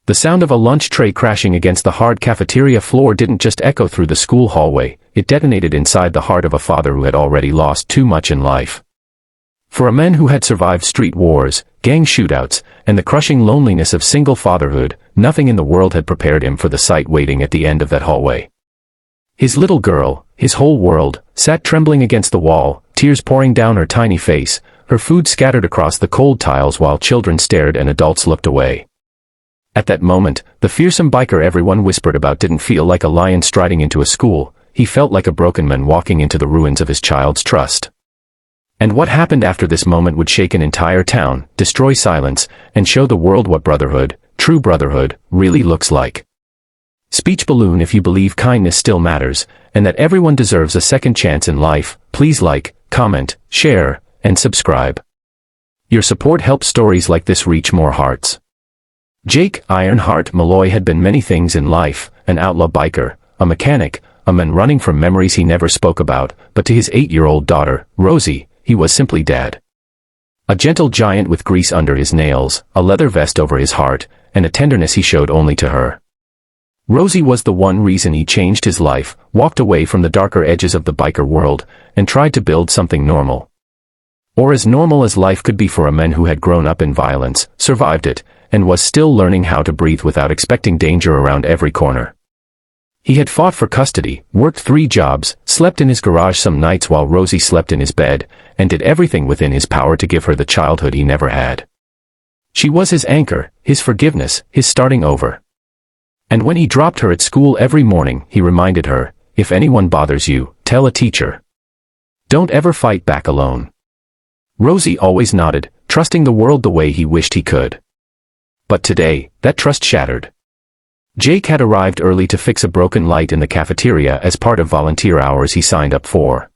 The sound of a lunch tray crashing against the hard cafeteria floor didn't just echo through the school hallway, it detonated inside the heart of a father who had already lost too much in life. For a man who had survived street wars, gang shootouts, and the crushing loneliness of single fatherhood, nothing in the world had prepared him for the sight waiting at the end of that hallway. His little girl, his whole world, sat trembling against the wall, tears pouring down her tiny face, her food scattered across the cold tiles while children stared and adults looked away. At that moment, the fearsome biker everyone whispered about didn't feel like a lion striding into a school, he felt like a broken man walking into the ruins of his child's trust. And what happened after this moment would shake an entire town, destroy silence, and show the world what brotherhood, true brotherhood, really looks like. Speech balloon. If you believe kindness still matters, and that everyone deserves a second chance in life, please like, comment, share, and subscribe. Your support helps stories like this reach more hearts. Jake Ironheart Malloy had been many things in life, an outlaw biker, a mechanic, a man running from memories he never spoke about, but to his 8-year-old daughter, Rosie, he was simply Dad. A gentle giant with grease under his nails, a leather vest over his heart, and a tenderness he showed only to her. Rosie was the one reason he changed his life, walked away from the darker edges of the biker world, and tried to build something normal. Or as normal as life could be for a man who had grown up in violence, survived it, and was still learning how to breathe without expecting danger around every corner. He had fought for custody, worked 3 jobs, slept in his garage some nights while Rosie slept in his bed, and did everything within his power to give her the childhood he never had. She was his anchor, his forgiveness, his starting over. And when he dropped her at school every morning, he reminded her, if anyone bothers you, tell a teacher. Don't ever fight back alone. Rosie always nodded, trusting the world the way he wished he could. But today, that trust shattered. Jake had arrived early to fix a broken light in the cafeteria as part of volunteer hours he signed up for.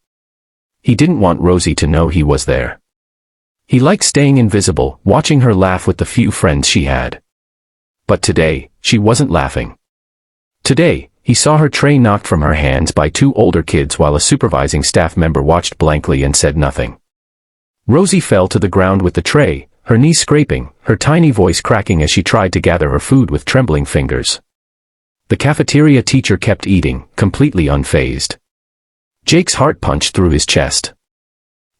He didn't want Rosie to know he was there. He liked staying invisible, watching her laugh with the few friends she had. But today, she wasn't laughing. Today, he saw her tray knocked from her hands by 2 older kids while a supervising staff member watched blankly and said nothing. Rosie fell to the ground with the tray, her knees scraping, her tiny voice cracking as she tried to gather her food with trembling fingers. The cafeteria teacher kept eating, completely unfazed. Jake's heart punched through his chest.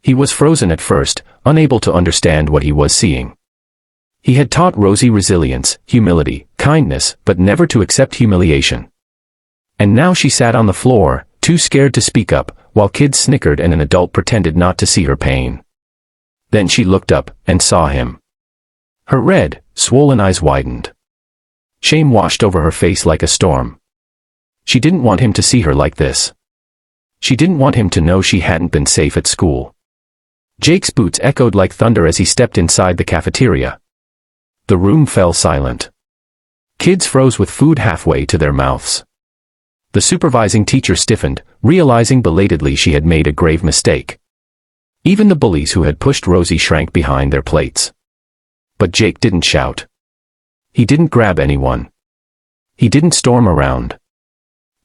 He was frozen at first, unable to understand what he was seeing. He had taught Rosie resilience, humility, kindness, but never to accept humiliation. And now she sat on the floor, too scared to speak up, while kids snickered and an adult pretended not to see her pain. Then she looked up, and saw him. Her red, swollen eyes widened. Shame washed over her face like a storm. She didn't want him to see her like this. She didn't want him to know she hadn't been safe at school. Jake's boots echoed like thunder as he stepped inside the cafeteria. The room fell silent. Kids froze with food halfway to their mouths. The supervising teacher stiffened, realizing belatedly she had made a grave mistake. Even the bullies who had pushed Rosie shrank behind their plates. But Jake didn't shout. He didn't grab anyone. He didn't storm around.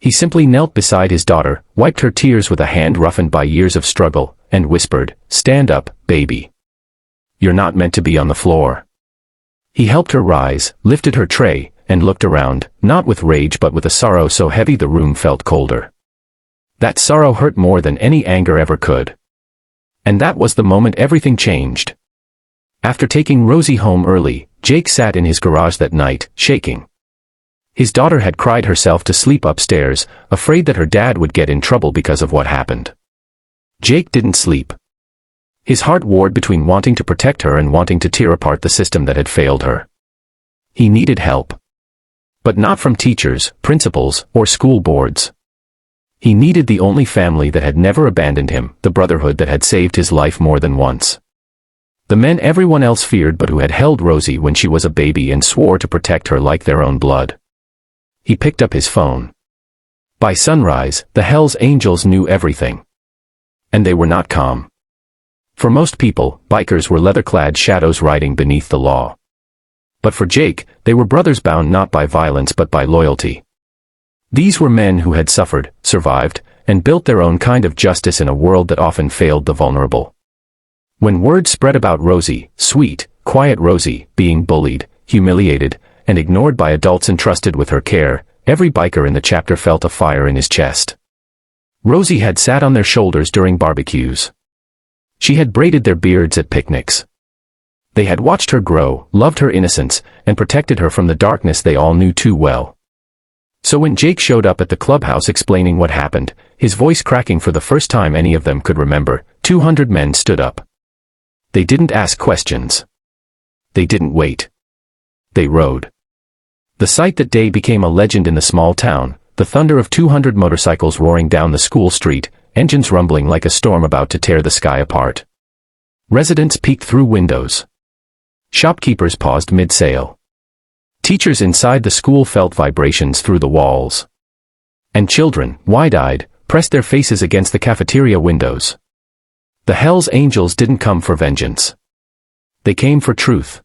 He simply knelt beside his daughter, wiped her tears with a hand roughened by years of struggle, and whispered, "Stand up, baby. You're not meant to be on the floor." He helped her rise, lifted her tray, and looked around, not with rage but with a sorrow so heavy the room felt colder. That sorrow hurt more than any anger ever could. And that was the moment everything changed. After taking Rosie home early, Jake sat in his garage that night, shaking. His daughter had cried herself to sleep upstairs, afraid that her dad would get in trouble because of what happened. Jake didn't sleep. His heart warred between wanting to protect her and wanting to tear apart the system that had failed her. He needed help. But not from teachers, principals, or school boards. He needed the only family that had never abandoned him, the brotherhood that had saved his life more than once. The men everyone else feared but who had held Rosie when she was a baby and swore to protect her like their own blood. He picked up his phone. By sunrise, the Hells Angels knew everything. And they were not calm. For most people, bikers were leather-clad shadows riding beneath the law. But for Jake, they were brothers bound not by violence but by loyalty. These were men who had suffered, survived, and built their own kind of justice in a world that often failed the vulnerable. When word spread about Rosie, sweet, quiet Rosie, being bullied, humiliated, and ignored by adults entrusted with her care, every biker in the chapter felt a fire in his chest. Rosie had sat on their shoulders during barbecues. She had braided their beards at picnics. They had watched her grow, loved her innocence, and protected her from the darkness they all knew too well. So when Jake showed up at the clubhouse explaining what happened, his voice cracking for the first time any of them could remember, 200 men stood up. They didn't ask questions. They didn't wait. They rode. The sight that day became a legend in the small town, the thunder of 200 motorcycles roaring down the school street, engines rumbling like a storm about to tear the sky apart. Residents peeked through windows. Shopkeepers paused mid-sale. Teachers inside the school felt vibrations through the walls. And children, wide-eyed, pressed their faces against the cafeteria windows. The Hell's Angels didn't come for vengeance. They came for truth.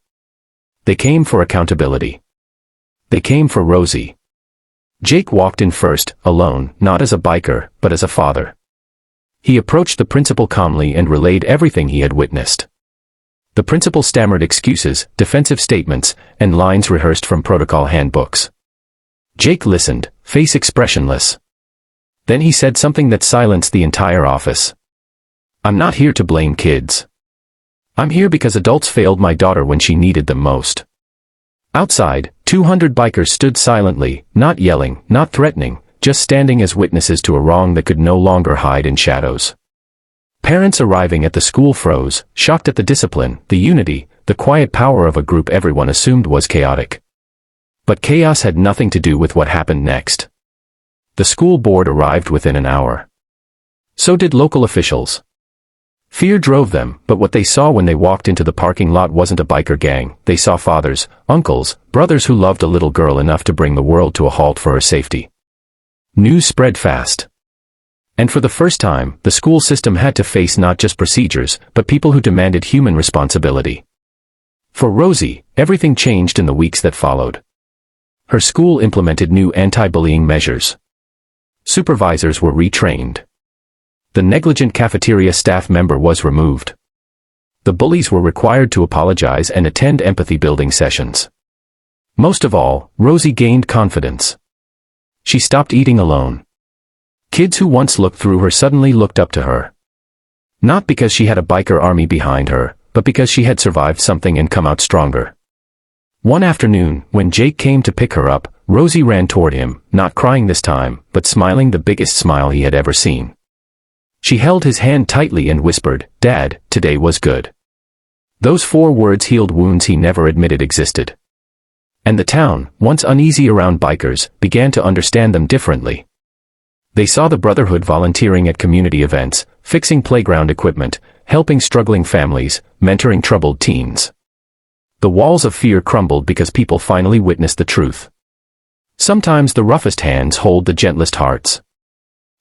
They came for accountability. They came for Rosie. Jake walked in first, alone, not as a biker, but as a father. He approached the principal calmly and relayed everything he had witnessed. The principal stammered excuses, defensive statements, and lines rehearsed from protocol handbooks. Jake listened, face expressionless. Then he said something that silenced the entire office. "I'm not here to blame kids. I'm here because adults failed my daughter when she needed them most." Outside, 200 bikers stood silently, not yelling, not threatening, just standing as witnesses to a wrong that could no longer hide in shadows. Parents arriving at the school froze, shocked at the discipline, the unity, the quiet power of a group everyone assumed was chaotic. But chaos had nothing to do with what happened next. The school board arrived within an hour. So did local officials. Fear drove them, but what they saw when they walked into the parking lot wasn't a biker gang. They saw fathers, uncles, brothers who loved a little girl enough to bring the world to a halt for her safety. News spread fast. And for the first time, the school system had to face not just procedures, but people who demanded human responsibility. For Rosie, everything changed in the weeks that followed. Her school implemented new anti-bullying measures. Supervisors were retrained. The negligent cafeteria staff member was removed. The bullies were required to apologize and attend empathy-building sessions. Most of all, Rosie gained confidence. She stopped eating alone. Kids who once looked through her suddenly looked up to her. Not because she had a biker army behind her, but because she had survived something and come out stronger. One afternoon, when Jake came to pick her up, Rosie ran toward him, not crying this time, but smiling the biggest smile he had ever seen. She held his hand tightly and whispered, "Dad, today was good." Those 4 words healed wounds he never admitted existed. And the town, once uneasy around bikers, began to understand them differently. They saw the brotherhood volunteering at community events, fixing playground equipment, helping struggling families, mentoring troubled teens. The walls of fear crumbled because people finally witnessed the truth. Sometimes the roughest hands hold the gentlest hearts.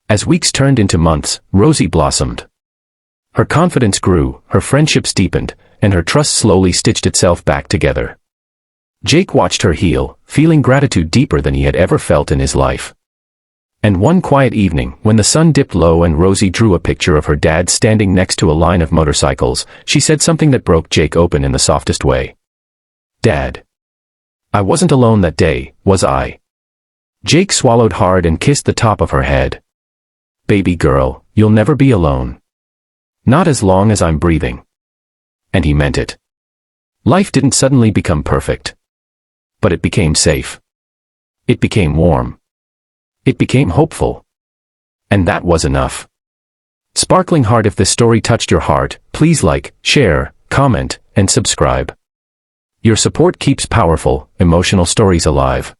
As weeks turned into months, Rosie blossomed. Her confidence grew, her friendships deepened, and her trust slowly stitched itself back together. Jake watched her heal, feeling gratitude deeper than he had ever felt in his life. And one quiet evening, when the sun dipped low and Rosie drew a picture of her dad standing next to a line of motorcycles, she said something that broke Jake open in the softest way. "Dad. I wasn't alone that day, was I?" Jake swallowed hard and kissed the top of her head. "Baby girl, you'll never be alone. Not as long as I'm breathing." And he meant it. Life didn't suddenly become perfect. But it became safe. It became warm. It became hopeful. And that was enough. Sparkling Heart, if this story touched your heart, please like, share, comment, and subscribe. Your support keeps powerful, emotional stories alive.